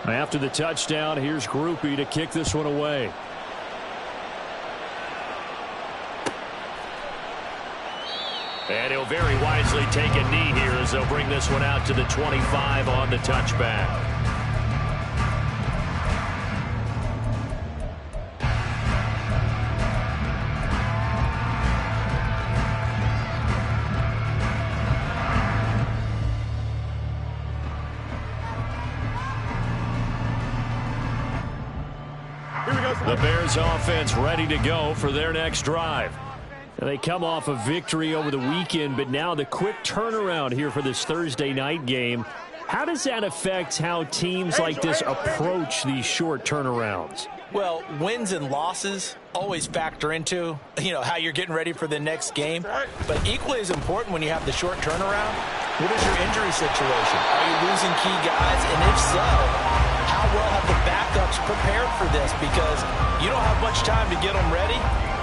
After the touchdown, here's Grupe to kick this one away. And he'll very wisely take a knee here as they'll bring this one out to the 25 on the touchback. The Bears offense ready to go for their next drive. They come off a victory over the weekend, but now the quick turnaround here for this Thursday night game. How does that affect how teams like this approach these short turnarounds? Well, wins and losses always factor into, how you're getting ready for the next game. But equally as important when you have the short turnaround, what is your injury situation? Are you losing key guys? And if so, how well have the backups prepared for this? Because you don't have much time to get them ready.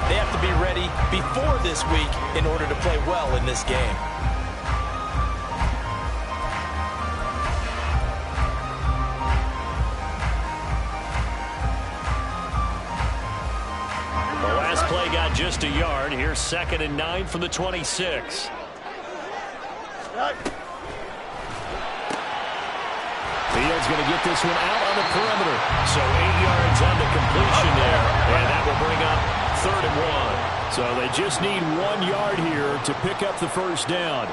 They have to be ready before this week in order to play well in this game. The last play got just a yard. Here's 2nd and 9 from the 26. Fields going to get this one out on the perimeter. So 8 yards on the completion there. And that will bring up 3rd and 1. So they just need 1 yard here to pick up the first down.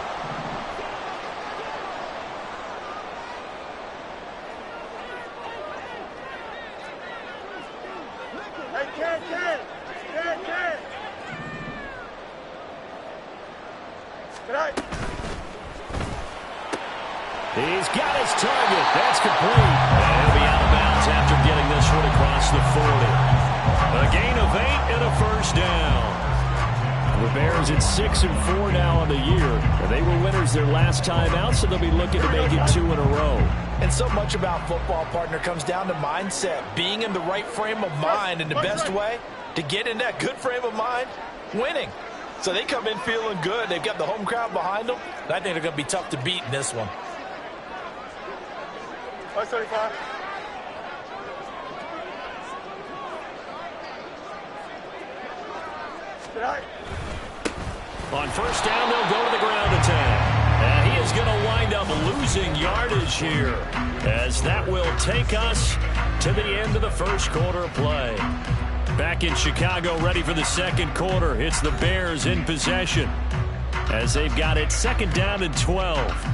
He's got his target. That's complete. And he'll be out of bounds after getting this one across the 40. A gain of 8 and a first down. The Bears at 6-4 now on the year. They were winners their last time out, so they'll be looking to make it 2 in a row. And so much about football, partner, comes down to mindset. Being in the right frame of mind, and the best way to get in that good frame of mind, winning. So they come in feeling good. They've got the home crowd behind them. And I think they're going to be tough to beat in this one. 35. On first down, they'll go to the ground attack. And he is going to wind up losing yardage here, as that will take us to the end of the first quarter of play. Back in Chicago, ready for the second quarter. It's the Bears in possession, as they've got it 2nd down and 12.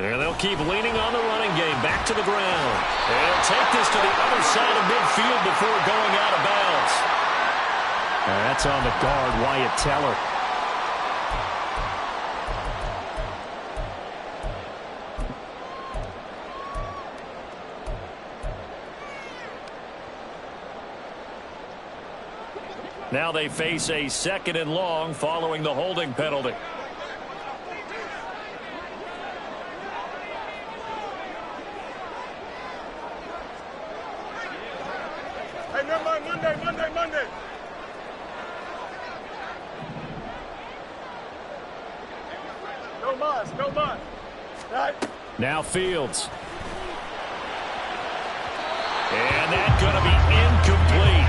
And they'll keep leaning on the running game. Back to the ground. And take this to the other side of midfield before going out of bounds. And that's on the guard, Wyatt Teller. Now they face a 2nd and long following the holding penalty. Monday. No muss. Right. Now Fields. And that's going to be incomplete.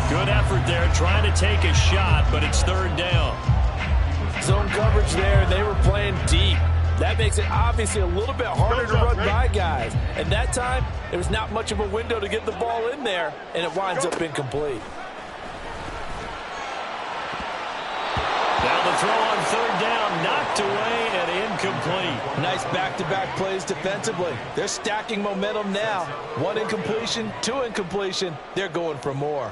Good effort there, trying to take a shot, but it's 3rd down. Zone coverage there, they were playing deep. That makes it obviously a little bit harder to run by guys. And that time, there was not much of a window to get the ball in there, and it winds up incomplete. Now the throw on 3rd down, knocked away and incomplete. Nice back-to-back plays defensively. They're stacking momentum now. 1 incompletion, 2 incompletion. They're going for more.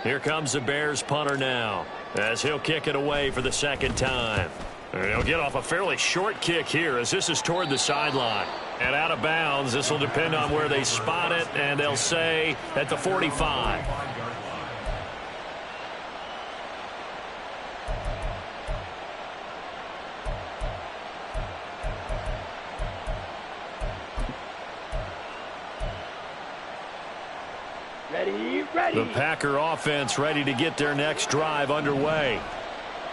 Here comes the Bears punter now, as he'll kick it away for the 2nd time. And he'll get off a fairly short kick here as this is toward the sideline. And out of bounds, this will depend on where they spot it, and they'll say at the 45. Ready. The Packer offense ready to get their next drive underway.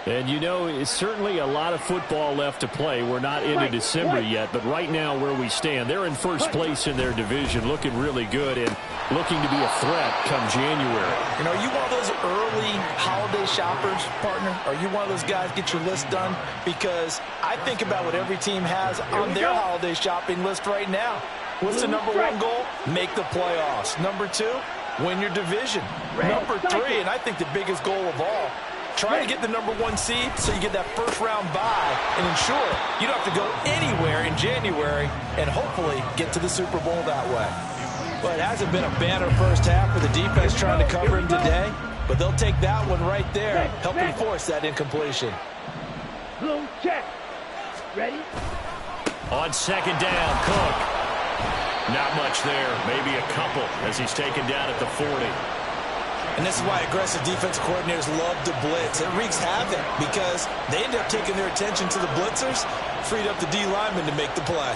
And, you know, it's certainly a lot of football left to play. We're not into December yet, but right now where we stand, they're in first place in their division, looking really good and looking to be a threat come January. You know, are you one of those early holiday shoppers, partner? Are you one of those guys get your list done? Because I think about what every team has on their holiday shopping list right now. What's the number one goal? Make the playoffs. Number two, win your division. Number three, and I think the biggest goal of all, try to get the number one seed so you get that first round bye and ensure you don't have to go anywhere in January and hopefully get to the Super Bowl that way. Well, it hasn't been a banner first half for the defense trying to cover him today, but they'll take that one right there, helping force that incompletion. Blue check. Ready? On second down, Cook. Not much there, maybe a couple as he's taken down at the 40. And this is why aggressive defensive coordinators love to blitz. It wreaks havoc because they end up taking their attention to the blitzers, freed up the D lineman to make the play.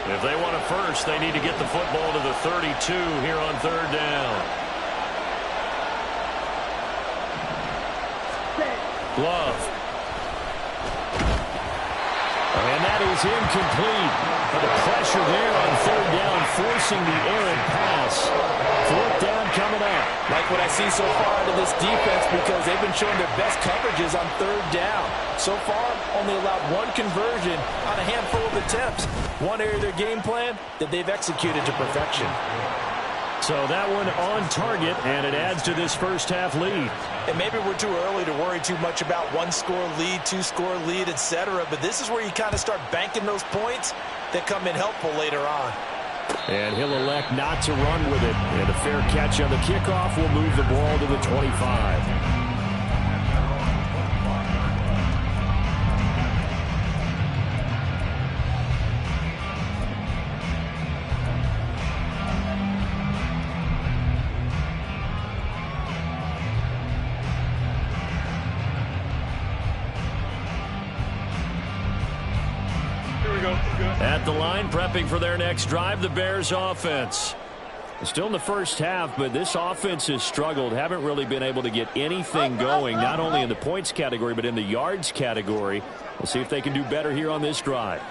If they want a first, they need to get the football to the 32 here on third down. Love. And that is incomplete. But the pressure there on third down, forcing the errant pass. Fourth down coming up. Like what I see so far out of this defense because they've been showing their best coverages on third down. So far, only allowed one conversion on a handful of attempts. One area of their game plan that they've executed to perfection. So that one on target, and it adds to this first half lead. And maybe we're too early to worry too much about one-score lead, two-score lead, etc. But this is where you kind of start banking those points that come in helpful later on. And he'll elect not to run with it. And a fair catch on the kickoff will move the ball to the 25. At the line, prepping for their next drive, the Bears offense. Still in the first half, but this offense has struggled. Haven't really been able to get anything going, not only in the points category, but in the yards category. We'll see if they can do better here on this drive.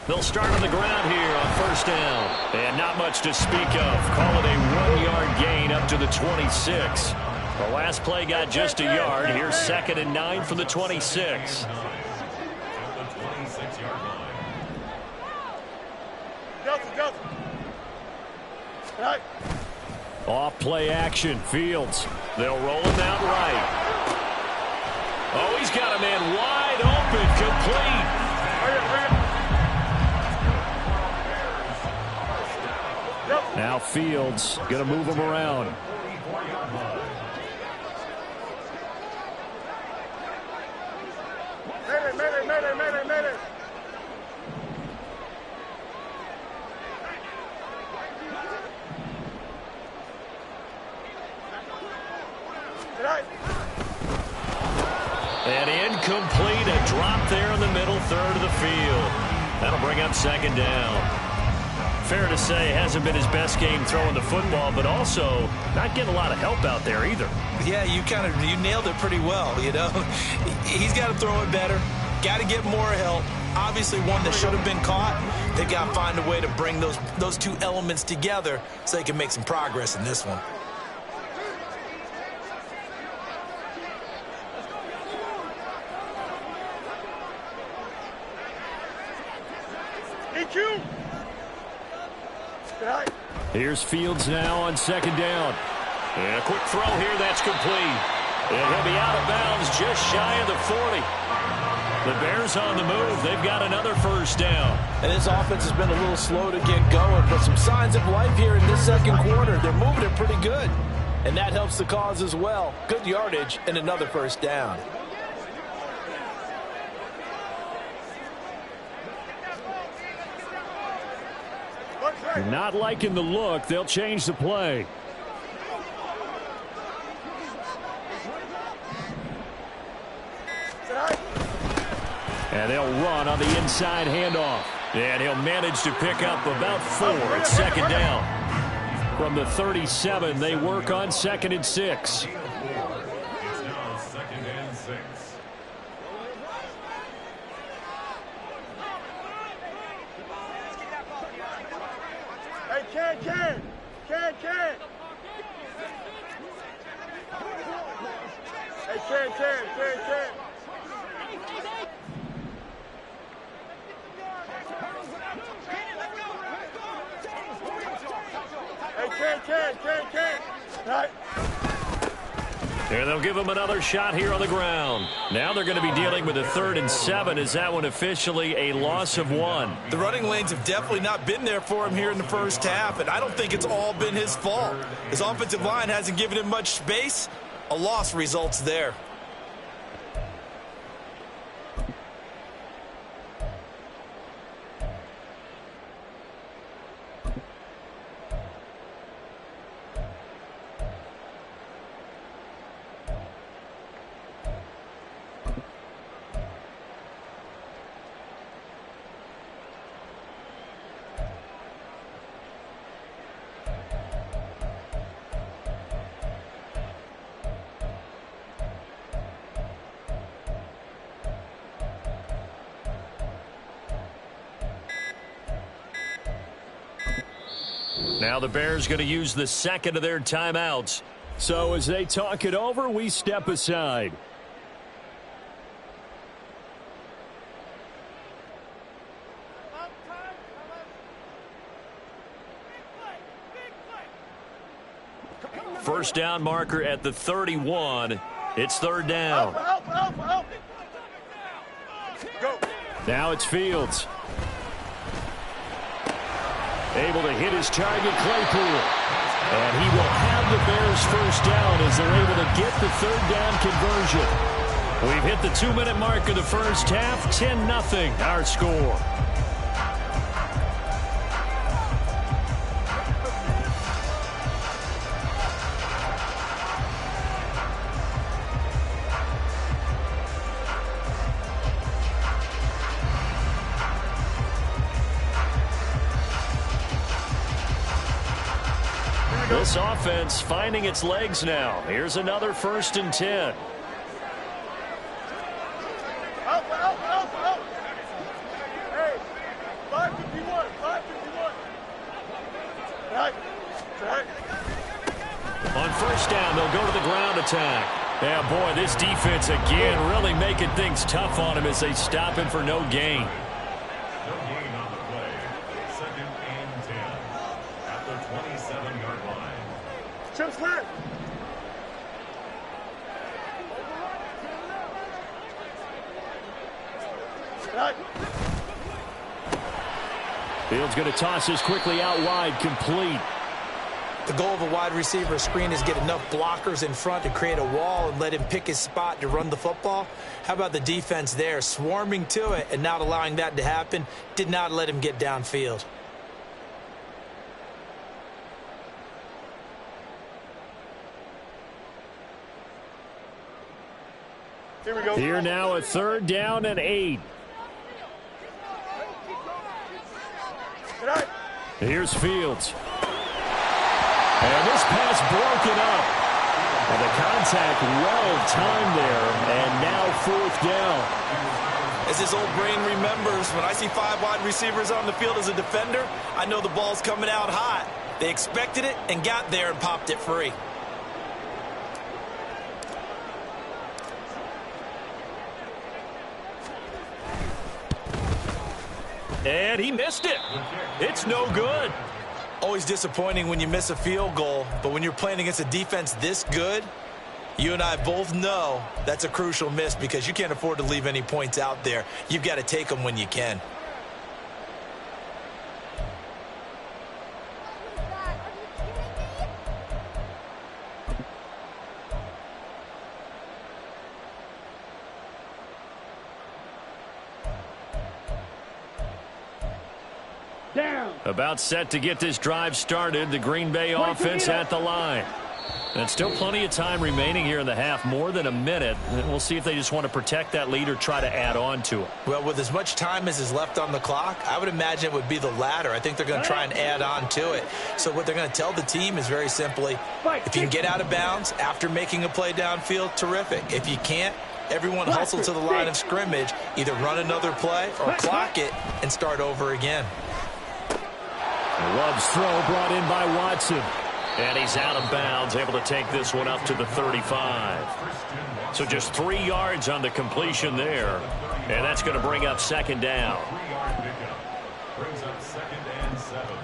They'll start on the ground here on first down. And not much to speak of. Call it a 1-yard gain up to the 26. The last play got just a yard. Here's 2nd and 9 from the 26. Off play action. Fields. They'll roll him out right. Oh, he's got a man wide open. Complete. Now Fields going to move him around. Mayday. And incomplete. A drop there in the middle third of the field. That'll bring up 2nd down. Fair to say, hasn't been his best game throwing the football, but also not getting a lot of help out there either. Yeah, you nailed it pretty well, you know. He's got to throw it better. Got to get more help. Obviously one that should have been caught. They've got to find a way to bring those two elements together so they can make some progress in this one. Here's Fields now on 2nd down. And a quick throw here, that's complete. And he'll be out of bounds just shy of the 40. The Bears on the move. They've got another first down. And this offense has been a little slow to get going, but some signs of life here in this second quarter. They're moving it pretty good. And that helps the cause as well. Good yardage and another first down. Not liking the look. They'll change the play. And they'll run on the inside handoff. And he'll manage to pick up about 4. It's second down. From the 37, they work on 2nd and 6. It's now 2nd and 6. Hey, Ken. Hey, Ken. Right. And they'll give him another shot here on the ground. Now they're going to be dealing with a 3rd and 7. Is that one officially a loss of 1? The running lanes have definitely not been there for him here in the first half, and I don't think it's all been his fault. His offensive line hasn't given him much space. A loss results there. Now the Bears going to use the second of their timeouts. So as they talk it over, we step aside. First down marker at the 31. It's 3rd down. Go. Now it's Fields. Able to hit his target, Claypool. And he will have the Bears first down as they're able to get the 3rd down conversion. We've hit the 2-minute mark of the first half. 10-0 our score. This offense finding its legs now. Here's another 1st and 10. Out. Hey, 551. Right. On first down, they'll go to the ground attack. Yeah, boy, this defense again really making things tough on him as they stop him for no gain. No gain on the play. 2nd and 10 at the 27-yard line. Chip slant. Right. Fields going to toss this quickly out wide, complete. The goal of a wide receiver screen is get enough blockers in front to create a wall and let him pick his spot to run the football. How about the defense there, swarming to it and not allowing that to happen? Did not let him get downfield. Here we go. Here now a 3rd down and 8. Right. Here's Fields. And this pass broken up. And the contact well timed there. And now 4th down. As his old brain remembers, when I see 5 wide receivers on the field as a defender, I know the ball's coming out hot. They expected it and got there and popped it free. And he missed it. It's no good. Always disappointing when you miss a field goal, but when you're playing against a defense this good, You and I both know that's a crucial miss because you can't afford to leave any points out there. You've got to take them when you can. About set to get this drive started. The Green Bay offense at the line. And still plenty of time remaining here in the half, more than a minute. And we'll see if they just want to protect that lead or try to add on to it. Well, with as much time as is left on the clock, I would imagine it would be the latter. I think they're going to try and add on to it. So what they're going to tell the team is very simply, if you can get out of bounds after making a play downfield, terrific. If you can't, everyone hustle to the line of scrimmage, either run another play or clock it and start over again. Love's throw brought in by Watson. And he's out of bounds, able to take this one up to the 35. So just 3 yards on the completion there. And that's going to bring up second down. Brings up 2nd and 7.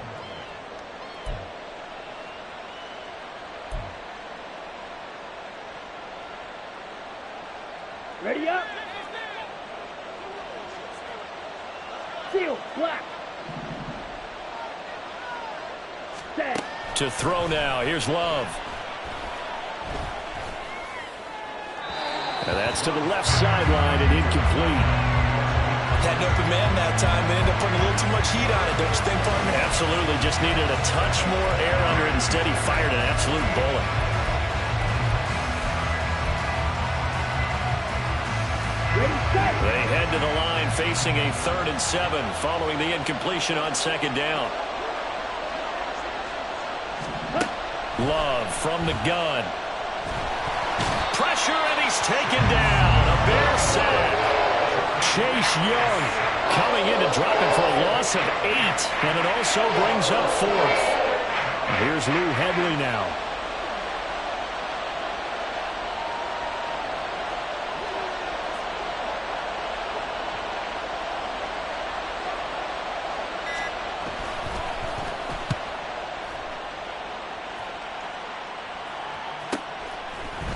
Ready up. Seal, black. Set. To throw now. Here's Love. And that's to the left sideline and incomplete. Had an open man that time and ended up putting a little too much heat on it, don't you think, partner? Absolutely. Just needed a touch more air under it. Instead, he fired an absolute bullet. They head to the line facing a 3rd and 7 following the incompletion on second down. Love from the gun. Pressure, and he's taken down. A Bear sack. Chase Young coming in and dropping for a loss of 8, and it also brings up 4th. Here's Lou Hedley now.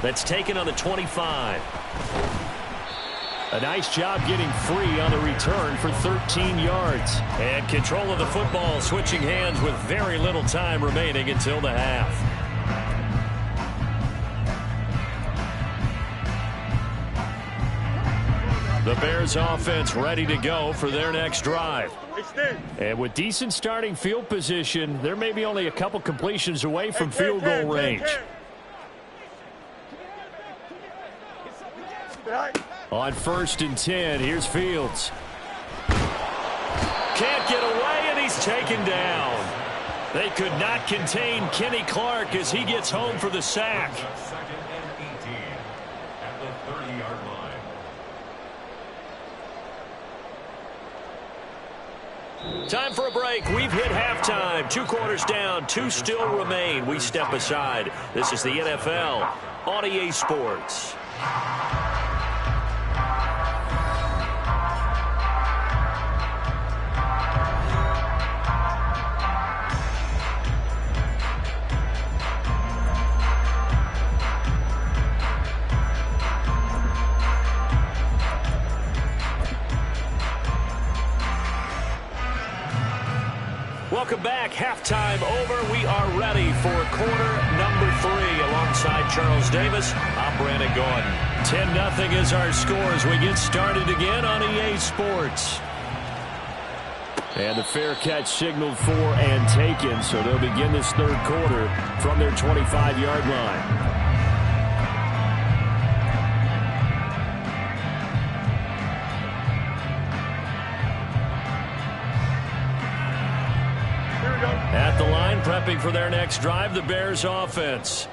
That's taken on the 25. A nice job getting free on the return for 13 yards. And control of the football switching hands with very little time remaining until the half. The Bears offense ready to go for their next drive. And with decent starting field position, they're maybe only a couple completions away from field goal range. On 1st and 10, here's Fields. Can't get away, and he's taken down. They could not contain Kenny Clark as he gets home for the sack. 2nd and 18 at the 30-yard line. Time for a break. We've hit halftime. 2 quarters down, 2 still remain. We step aside. This is the NFL on EA Sports. Welcome back. Halftime over. We are ready for quarter number 3. Alongside Charles Davis, I'm Brandon Gordon. 10-0 is our score as we get started again on EA Sports. And the fair catch signaled for and taken, so they'll begin this 3rd quarter from their 25-yard line. At the line, prepping for their next drive, the Bears offense.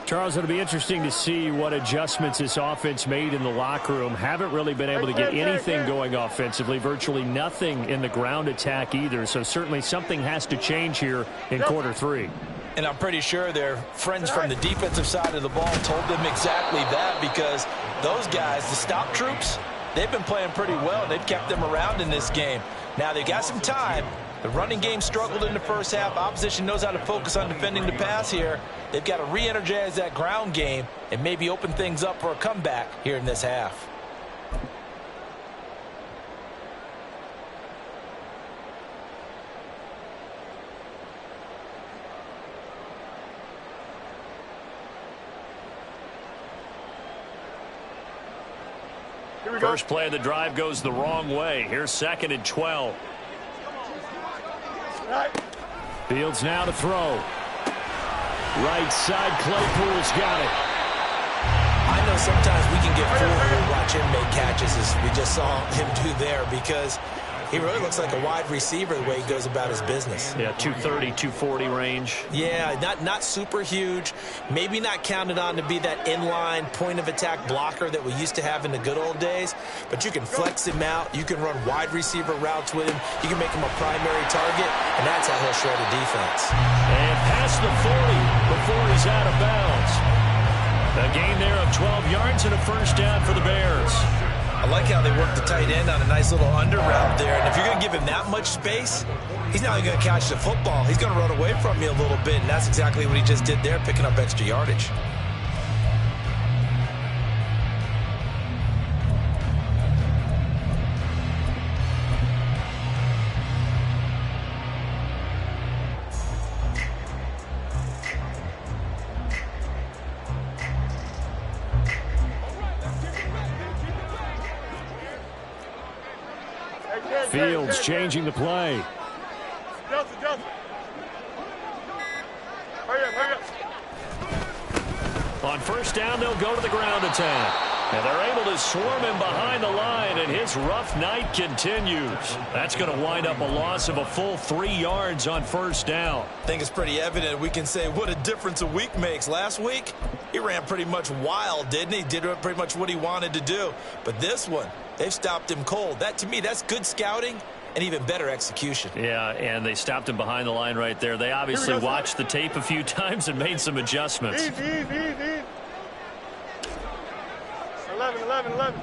Charles, it'll be interesting to see what adjustments this offense made in the locker room. Haven't really been able to get anything going offensively, virtually nothing in the ground attack either. So certainly something has to change here in quarter 3. And I'm pretty sure their friends from the defensive side of the ball told them exactly that, because those guys, the stop troops, they've been playing pretty well. They've kept them around in this game. Now, they've got some time, The running game struggled in the first half. Opposition knows how to focus on defending the pass here. They've got to re-energize that ground game and maybe open things up for a comeback here in this half. First play of the drive goes the wrong way. Here's 2nd and 12. Fields now to throw. Right side, Claypool's got it. I know sometimes we can get fooled when we watch him make catches, as we just saw him do there, because he really looks like a wide receiver the way he goes about his business. Yeah, 230, 240 range. Yeah, not super huge. Maybe not counted on to be that inline point-of-attack blocker that we used to have in the good old days. But you can flex him out. You can run wide receiver routes with him. You can make him a primary target, and that's how he'll shred a defense. And past the 40 before he's out of bounds. A gain there of 12 yards and a first down for the Bears. I like how they work the tight end on a nice little under route there. And if you're going to give him that much space, he's not only going to catch the football, he's going to run away from you a little bit. And that's exactly what he just did there, picking up extra yardage. Fields changing the play. On first down, they'll go to the ground attack. And they're able to swarm him behind the line, and his rough night continues. That's going to wind up a loss of a full 3 yards on first down. I think it's pretty evident. We can say what a difference a week makes. Last week, he ran pretty much wild, didn't he? Did pretty much what he wanted to do. But this one, they've stopped him cold. That, to me, that's good scouting and even better execution. Yeah, and they stopped him behind the line right there. They obviously watched the tape a few times and made some adjustments. Easy. 11.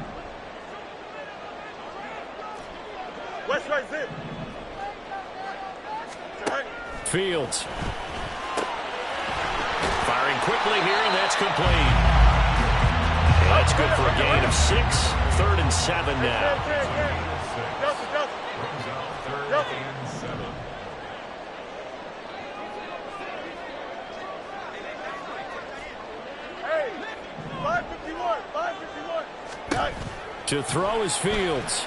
West right zip. Fields. Firing quickly here, and that's complete. That's good for a gain of 6. 3rd and 7 now. Hey, 551. To throw is Fields.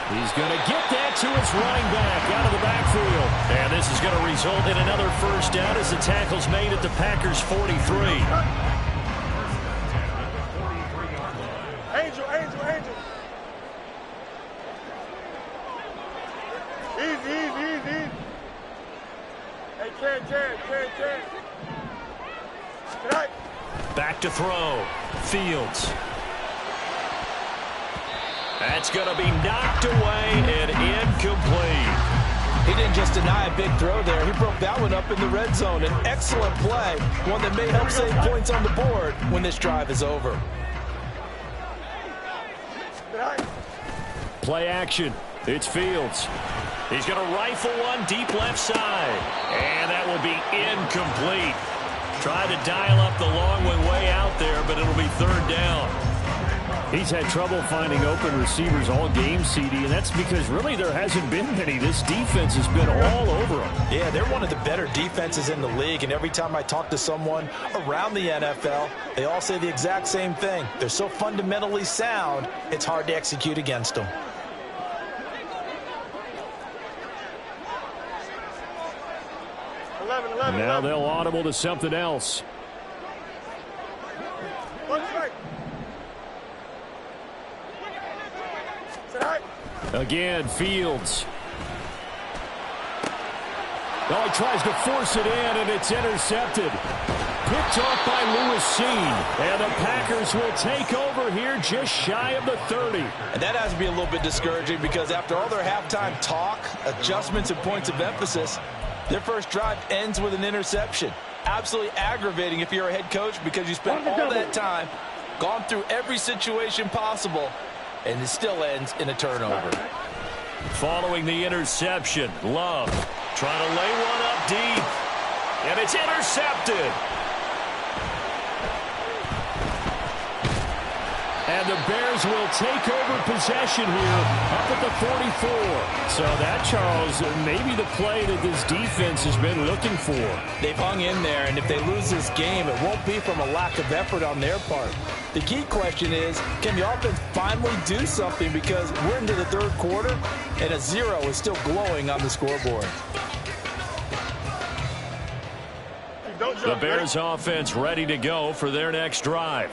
He's going to get that to his running back out of the backfield. And this is going to result in another first down as the tackle's made at the Packers' 43. Angel. Easy. Hey, Jared. Tonight. Back to throw. Fields. That's going to be knocked away and incomplete. He didn't just deny a big throw there. He broke that one up in the red zone. An excellent play, one that may help save points on the board when this drive is over. Play action. It's Fields. He's going to rifle one deep left side. And that will be incomplete. Tried to dial up the long way out there, but it'll be 3rd down. He's had trouble finding open receivers all game, CD, and that's because really there hasn't been many. This defense has been all over him. Yeah, they're one of the better defenses in the league, and every time I talk to someone around the NFL, they all say the exact same thing. They're so fundamentally sound, it's hard to execute against them. Now they'll audible to something else. Again, Fields. Well, he tries to force it in, and it's intercepted. Picked off by Lewis Cine. And the Packers will take over here just shy of the 30. And that has to be a little bit discouraging because after all their halftime talk, adjustments, and points of emphasis, their first drive ends with an interception. Absolutely aggravating if you're a head coach because you spent all that time, gone through every situation possible, and it still ends in a turnover. Following the interception, Love trying to lay one up deep, and it's intercepted. And the Bears will take over possession here up at the 44. So that, Charles, maybe the play that this defense has been looking for. They've hung in there, and if they lose this game, it won't be from a lack of effort on their part. The key question is, can the offense finally do something, because we're into the third quarter, and a 0 is still glowing on the scoreboard. The Bears offense ready to go for their next drive.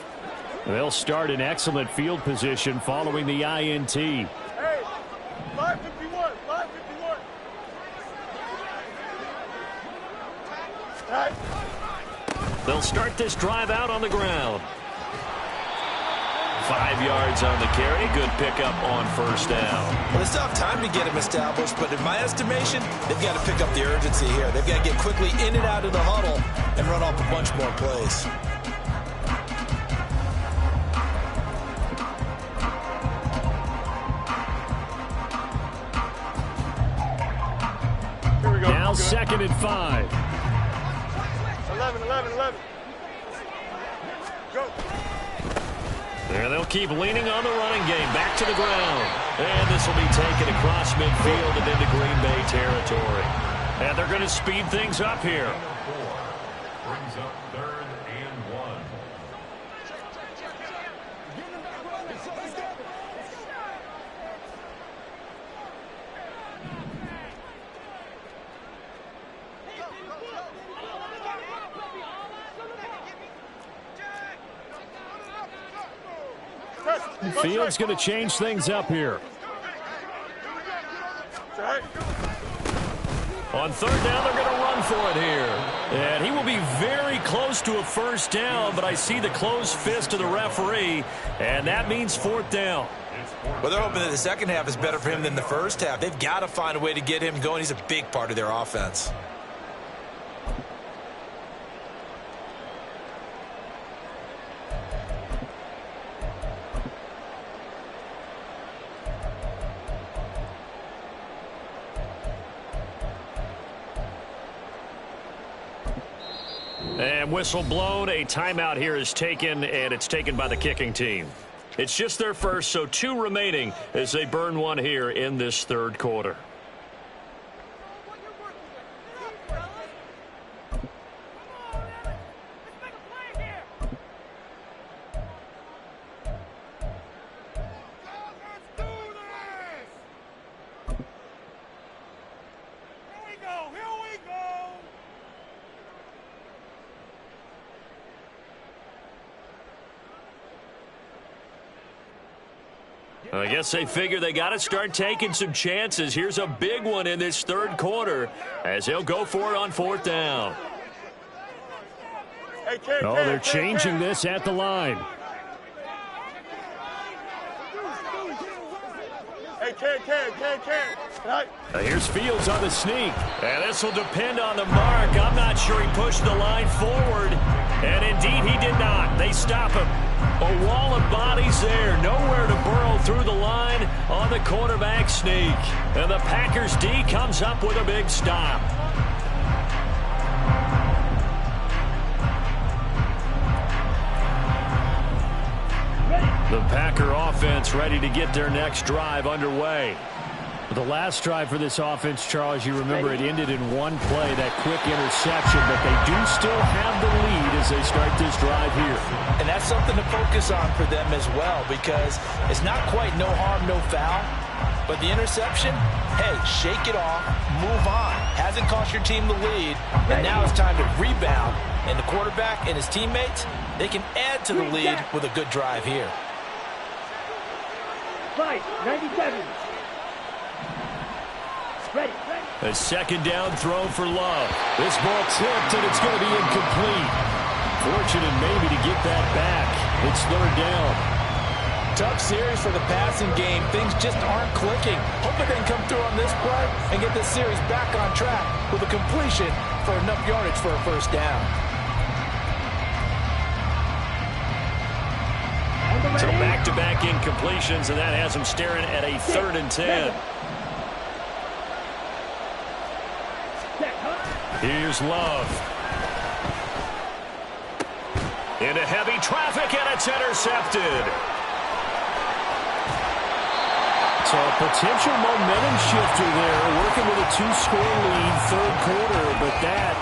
They'll start in excellent field position following the INT. Hey, 551, 551. Hey. They'll start this drive out on the ground. 5 yards on the carry. Good pickup on first down. Well, they still have time to get him established, but in my estimation, they've got to pick up the urgency here. They've got to get quickly in and out of the huddle and run off a bunch more plays. Now 2nd and 5. 11. Go. And they'll keep leaning on the running game. Back to the ground. And this will be taken across midfield and into Green Bay territory. And they're going to speed things up here. Brings up 3rd and 1. Fields going to change things up here. On 3rd down, they're going to run for it here. And he will be very close to a first down, but I see the closed fist of the referee, and that means 4th down. Well, they're hoping that the second half is better for him than the first half. They've got to find a way to get him going. He's a big part of their offense. And whistle blown. A timeout here is taken, and it's taken by the kicking team. It's just their first, so 2 remaining as they burn one here in this 3rd quarter. I guess they figure they got to start taking some chances. Here's a big one in this 3rd quarter as they'll go for it on 4th down. Oh, they're changing this at the line. Hey, Ken. Here's Fields on the sneak. And this will depend on the mark. I'm not sure he pushed the line forward. And indeed, he did not. They stop him. A wall of bodies there. Nowhere to burrow through the line on the quarterback sneak. And the Packers D comes up with a big stop. The Packer offense ready to get their next drive underway. The last drive for this offense, Charles, you remember it ended in one play, that quick interception, but they do still have the lead as they start this drive here. And that's something to focus on for them as well, because it's not quite no harm, no foul, but the interception, hey, shake it off, move on. Hasn't cost your team the lead, and now it's time to rebound. And the quarterback and his teammates, they can add to the lead with a good drive here. 97. Ready. A 2nd down throw for Love. This ball tipped, and it's going to be incomplete. Fortunate maybe to get that back. It's 3rd down. Tough series for the passing game. Things just aren't clicking. Hoping they can come through on this play and get this series back on track with a completion for enough yardage for a first down. So back-to-back incompletions, and that has them staring at a 3rd and 10. Here's Love. Into heavy traffic, and it's intercepted. So a potential momentum shifter there, working with a 2-score lead, third quarter, but that,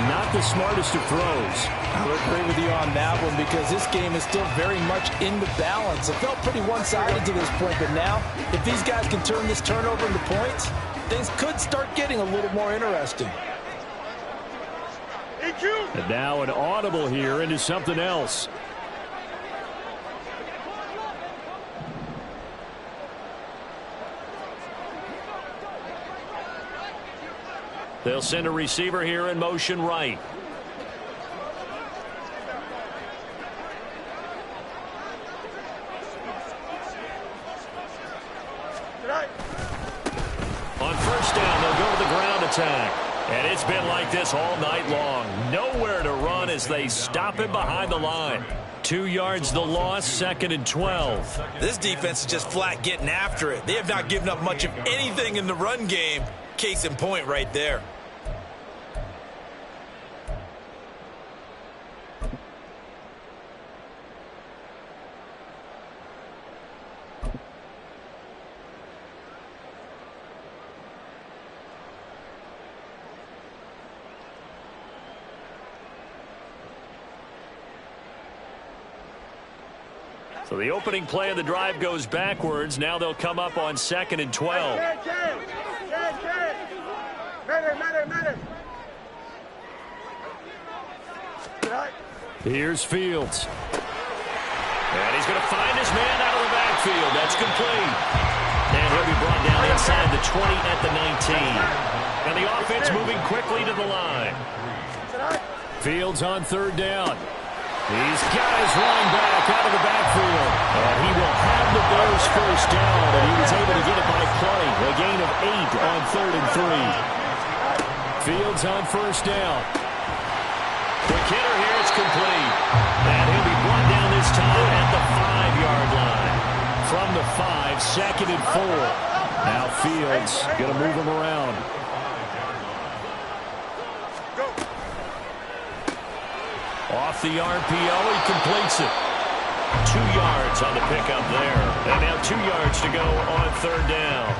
not the smartest of throws. I would agree with you on that one because this game is still very much in the balance. It felt pretty one-sided to this point, but now, if these guys can turn this turnover into points, things could start getting a little more interesting. And now an audible here into something else. They'll send a receiver here in motion right. On first down, they'll go to the ground attack. And it's been like this all night long. Nowhere to run as they stop him behind the line. 2 yards the loss, 2nd and 12. This defense is just flat getting after it. They have not given up much of anything in the run game. Case in point right there. So the opening play of the drive goes backwards. Now they'll come up on 2nd and 12. Here's Fields. And he's going to find his man out of the backfield. That's complete. And he'll be brought down inside the 20 at the 19. And the offense moving quickly to the line. Fields on third down. He's got his running back out of the backfield. And he will have the Bears first down, and he was able to get it by play. A gain of 8 on 3rd and 3. Fields on first down. Quick hitter here, it's complete. And he'll be brought down this time at the 5-yard line. From the 5, 2nd and 4. Now Fields going to move him around. Off the RPO, he completes it. 2 yards on the pickup there. And now 2 yards to go on third down.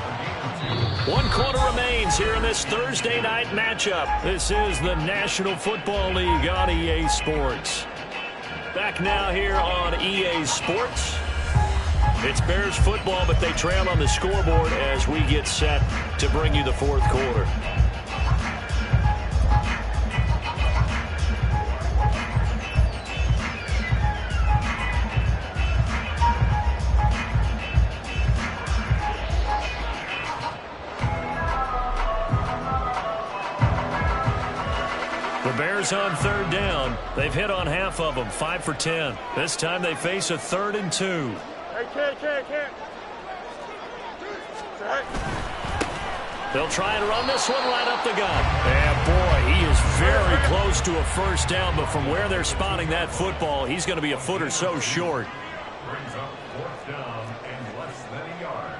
1 quarter remains here in this Thursday night matchup. This is the National Football League on EA Sports. Back now here on EA Sports. It's Bears football, but they trail on the scoreboard as we get set to bring you the fourth quarter. Bears on third down. They've hit on half of them, 5 for 10. This time they face a 3rd and 2. Hey, They'll try and run this one right up the gut. And boy, he is very close to a first down, but from where they're spotting that football, he's going to be a foot or so short. Brings up 4th down and less than a yard.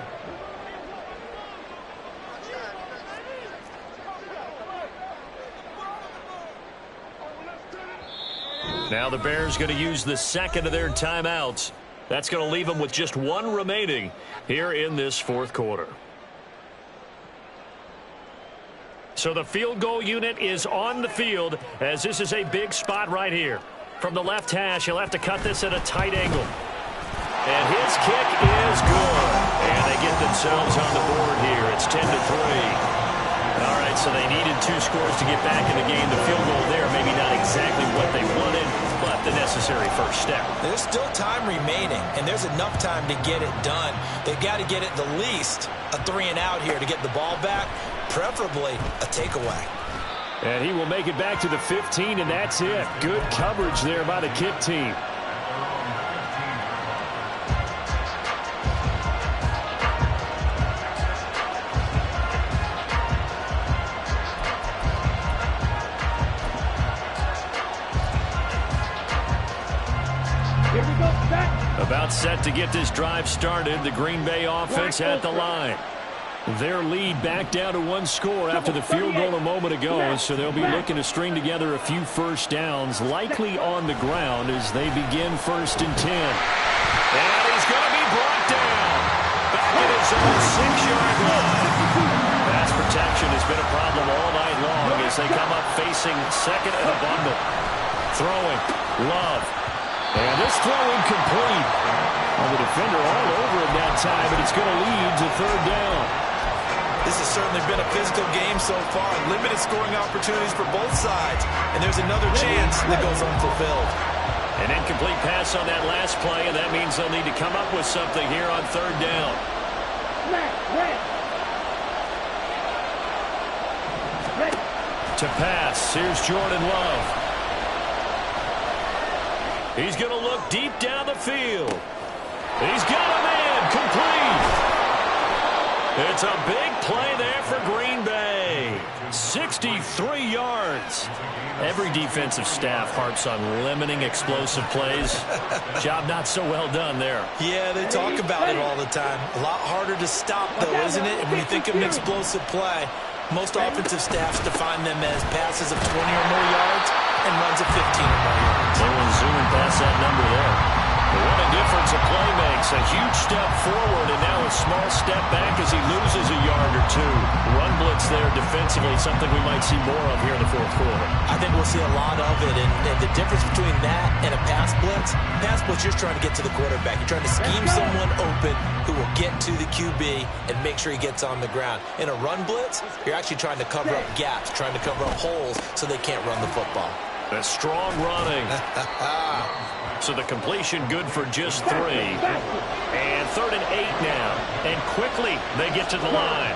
Now the Bears going to use the second of their timeouts. That's going to leave them with just 1 remaining here in this fourth quarter. So the field goal unit is on the field as this is a big spot right here. From the left hash, he'll have to cut this at a tight angle. And his kick is good. And they get themselves on the board here. It's 10-3. All right, so they needed 2 scores to get back in the game. The field goal there, maybe not exactly what they wanted, but the necessary first step. There's still time remaining, and there's enough time to get it done. They've got to get it the least a 3-and-out here to get the ball back, preferably a takeaway. And he will make it back to the 15, and that's it. Good coverage there by the kick team. About set to get this drive started. The Green Bay offense at the line. Their lead back down to one score after the field goal a moment ago, so they'll be looking to string together a few first downs, likely on the ground as they begin 1st and 10. And he's going to be brought down back at his own 6-yard line. Pass protection has been a problem all night long as they come up facing second and a bundle. Throwing, Love. And this throw incomplete. Well, the defender all over him that time, but it's going to lead to 3rd down. This has certainly been a physical game so far. Limited scoring opportunities for both sides. And there's another chance that goes unfulfilled. An incomplete pass on that last play, and that means they'll need to come up with something here on 3rd down. To pass, here's Jordan Love. He's going to look deep down the field. He's got a man, complete. It's a big play there for Green Bay. 63 yards. Every defensive staff harps on limiting explosive plays. Job not so well done there. Yeah, they talk about it all the time. A lot harder to stop, though, isn't it? And when you think of an explosive play, most offensive staffs define them as passes of 20 or more yards and runs of 15 or more yards. They will zoom past that number there. What a difference a play makes. A huge step forward and now a small step back as he loses a yard or two. Run blitz there defensively, something we might see more of here in the 4th quarter. I think we'll see a lot of it. And the difference between that and a pass blitz, you're trying to get to the quarterback. You're trying to scheme someone open who will get to the QB and make sure he gets on the ground. In a run blitz, you're actually trying to cover up gaps, trying to cover up holes so they can't run the football. A strong running. So the completion good for just 3. And 3rd and 8 now. And quickly they get to the line.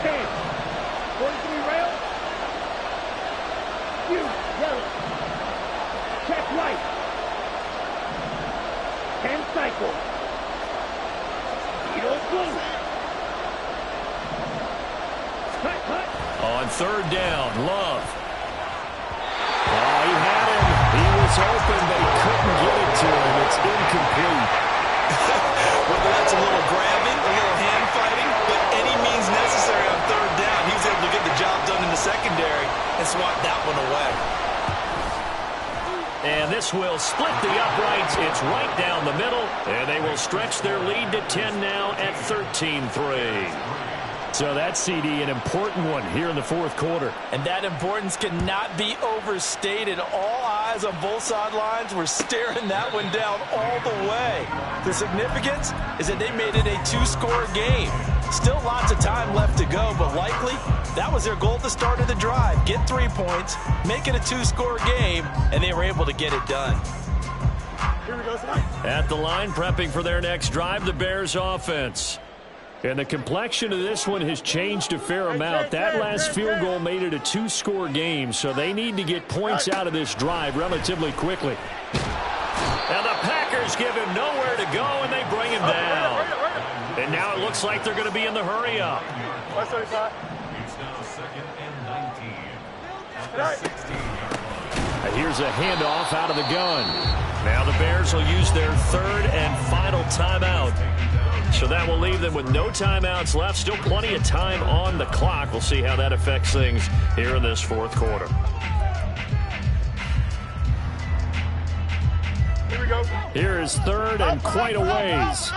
43 rail. Yellow. Check right. 10 cycle. Blue. Cut. On 3rd down, Love. Oh, he had him. He was open, but he couldn't get it to him. It's incomplete. Whether that's a little grabbing, a little hand fighting, but any means necessary on 3rd down. He was able to get the job done in the secondary and swat that one away. And this will split the uprights. It's right down the middle, and they will stretch their lead to 10 now at 13-3. So that, CD, an important one here in the 4th quarter. And that importance cannot be overstated. All eyes on both sidelines were staring that one down all the way. The significance is that they made it a 2-score game. Still lots of time left to go, but likely that was their goal at the start of the drive. Get 3 points, make it a 2-score game, and they were able to get it done. At the line, prepping for their next drive, the Bears offense. And the complexion of this one has changed a fair amount. That last field goal made it a 2-score game, so they need to get points out of this drive relatively quickly. And the Packers give him nowhere to go, and they bring him down. And now it looks like they're going to be in the hurry-up. It's now 2nd and 19. At the 16-yard. Here's a handoff out of the gun. Now the Bears will use their 3rd and final timeout. So that will leave them with no timeouts left. Still plenty of time on the clock. We'll see how that affects things here in this 4th quarter. Here we go. Here is 3rd and quite a ways.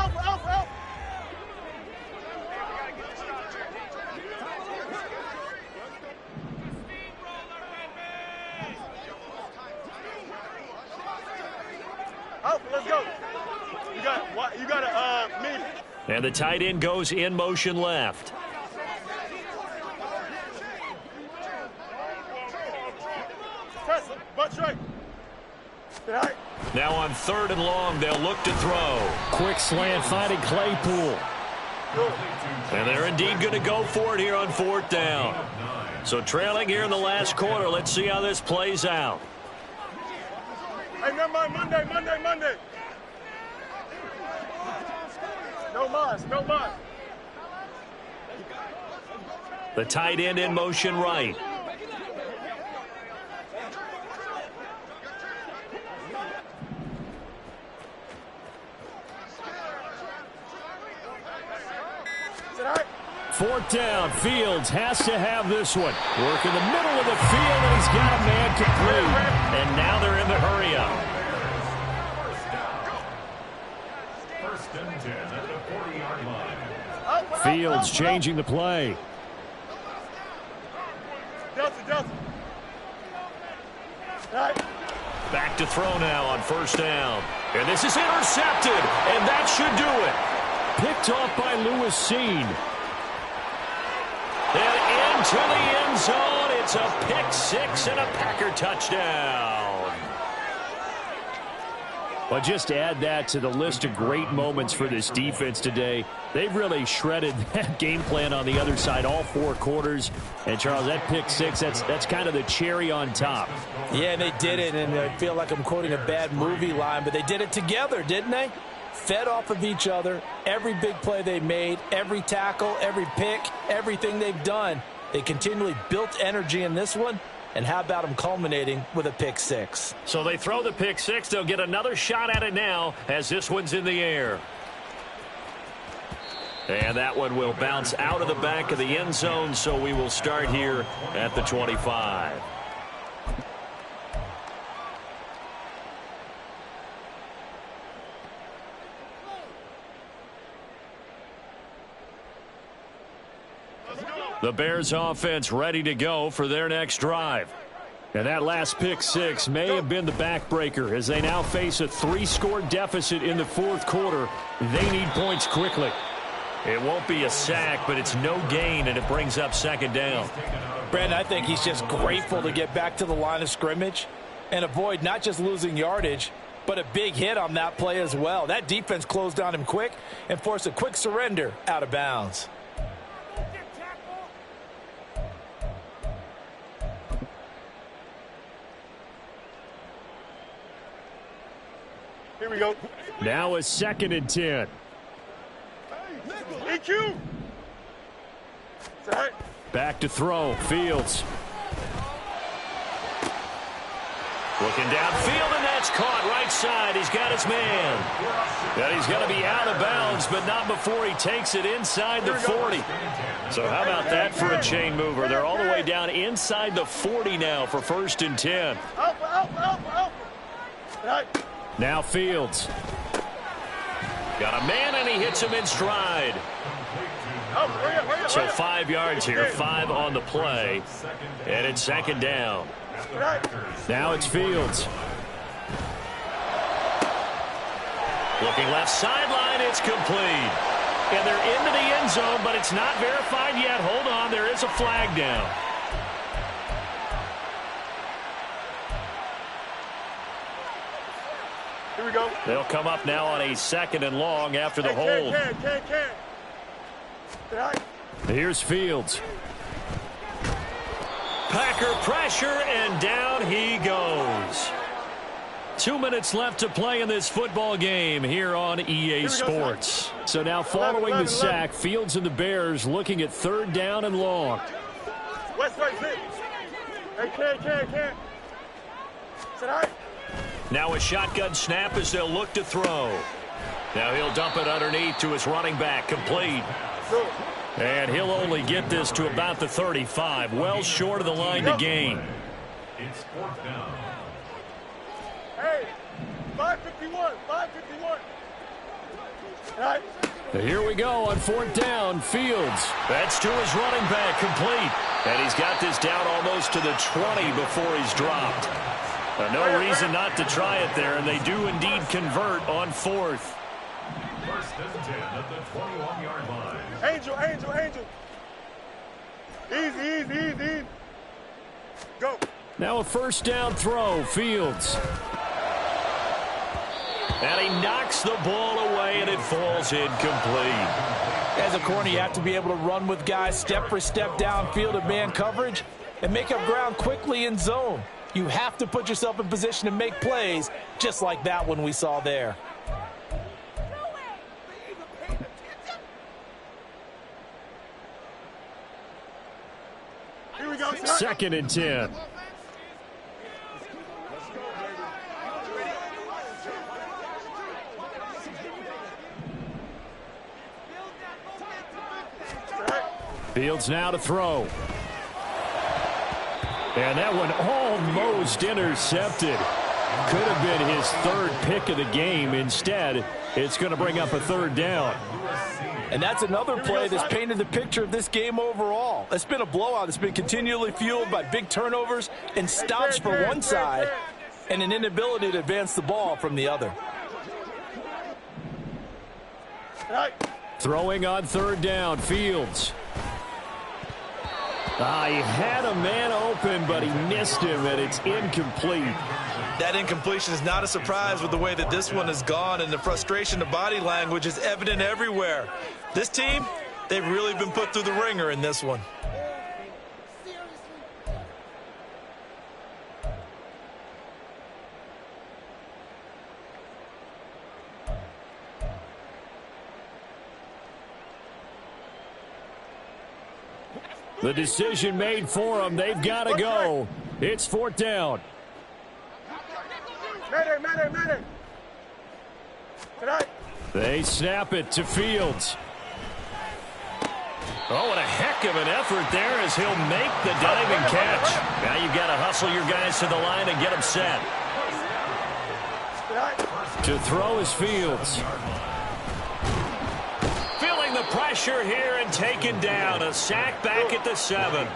Let's go. You got a meeting. And the tight end goes in motion left. Butt straight. Now on 3rd and long, they'll look to throw. Quick slant finding Claypool. And they're indeed going to go for it here on 4th down. So trailing here in the last quarter. Let's see how this plays out. Hey, never mind. Monday. No mas. The tight end in motion right. down. Fields has to have this one. Work in the middle of the field, and he's got a man complete. And now they're in the hurry up. First and 10 at the 40-yard line. Fields changing the play. Delta. Right. Back to throw now on first down. And this is intercepted, and that should do it. Picked off by Lewis Cine. And into the end zone. It's a pick six and a Packer touchdown. But just add that to the list of great moments for this defense today. They've really shredded that game plan on the other side all 4 quarters. And, Charles, that pick six, that's kind of the cherry on top. Yeah, and they did it, and I feel like I'm quoting a bad movie line, but they did it together, didn't they? Fed off of each other. Every big play they made, every tackle, every pick, everything they've done. They continually built energy in this one. And how about them culminating with a pick six? So they throw the pick six. They'll get another shot at it now as this one's in the air. And that one will bounce out of the back of the end zone, so we will start here at the 25. The Bears offense ready to go for their next drive. And that last pick six may have been the backbreaker as they now face a 3-score deficit in the 4th quarter. They need points quickly. It won't be a sack, but it's no gain, and it brings up second down. Brandon, I think he's just grateful to get back to the line of scrimmage and avoid not just losing yardage, but a big hit on that play as well. That defense closed on him quick and forced a quick surrender out of bounds. Here we go. Now a 2nd and 10. EQ. Right. Back to throw. Fields. Looking downfield, and that's caught right side. He's got his man. And he's going to be out of bounds, but not before he takes it inside the 40. So how about that for a chain mover? They're all the way down inside the 40 now for 1st and 10. Out. Right. Now Fields. Got a man, and he hits him in stride. Hurry up. So 5 yards here, 5 on the play. And it's second down. Right. Now it's Fields. Looking left sideline, it's complete. And they're into the end zone, but it's not verified yet. Hold on, there is a flag down. Here we go. They'll come up now on a 2nd and long after the hold. Can. Right. Here's Fields. Packer pressure, and down he goes. 2 minutes left to play in this football game here on EA Sports. So now following the sack, Fields and the Bears looking at 3rd down and long. West right, sit. Hey, can. Sit right. Now a shotgun snap as they'll look to throw. Now he'll dump it underneath to his running back, complete. And he'll only get this to about the 35, well short of the line to gain. It's 4th down. Hey, 551. Right. Here we go on 4th down. Fields. That's to his running back, complete. And he's got this down almost to the 20 before he's dropped. No reason not to try it there, and they do indeed convert on 4th. 1st and 10 at the 21-yard line. Angel. Easy. Go. Now a 1st down throw. Fields. And he knocks the ball away, and it falls incomplete. As a corner, you have to be able to run with guys step for step downfield in man coverage and make up ground quickly in zone. You have to put yourself in position to make plays just like that one we saw there. Here we go. 2nd and 10. Fields now to throw. And that one almost intercepted. Could have been his third pick of the game. Instead, it's going to bring up a third down. And that's another play that's painted the picture of this game overall. It's been a blowout. It's been continually fueled by big turnovers and stops for one side and an inability to advance the ball from the other. Throwing on third down, Fields. He had a man open, but he missed him, and it's incomplete. That incompletion is not a surprise with the way that this one has gone, and the frustration, the body language is evident everywhere. This team, they've really been put through the ringer in this one. The decision made for them. They've got to go. It's fourth down. Matter. They snap it to Fields. Oh, and a heck of an effort there as he'll make the diving catch. Now you've got to hustle your guys to the line and get them set. To throw is Fields. Feeling the pressure here and taken down. A sack back at the 7.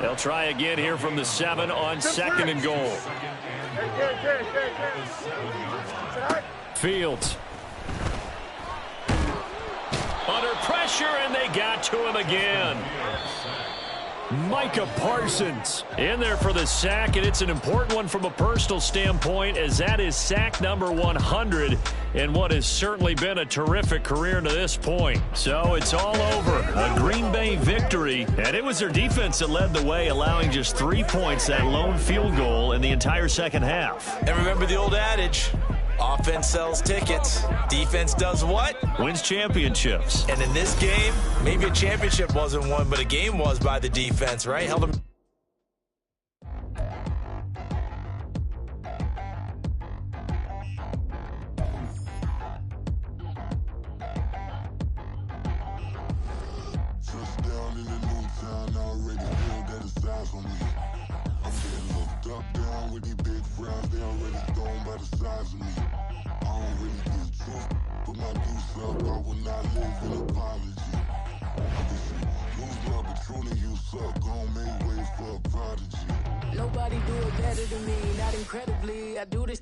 They'll try again here from the 7 on 2nd and goal. Fields. Under pressure, and they got to him again. Micah Parsons in there for the sack, and it's an important one from a personal standpoint, as that is sack number 100 in what has certainly been a terrific career to this point. So it's all over. A Green Bay victory, and it was their defense that led the way, allowing just 3 points, that lone field goal in the entire second half. And remember the old adage, offense sells tickets. Defense does what? Wins championships. And in this game, maybe a championship wasn't won, but a game was by the defense, right? Held them. Touchdown in the new town, I already feel that it's eyes on me. I'm getting looked up, down with these big frowns, they already thrown by the size of me. I don't really get tough, but my deuce up, I will not live in apology. Obviously, lose my Patron, you suck, gon' make way for a prodigy. Nobody do it better than me, not incredibly. I do this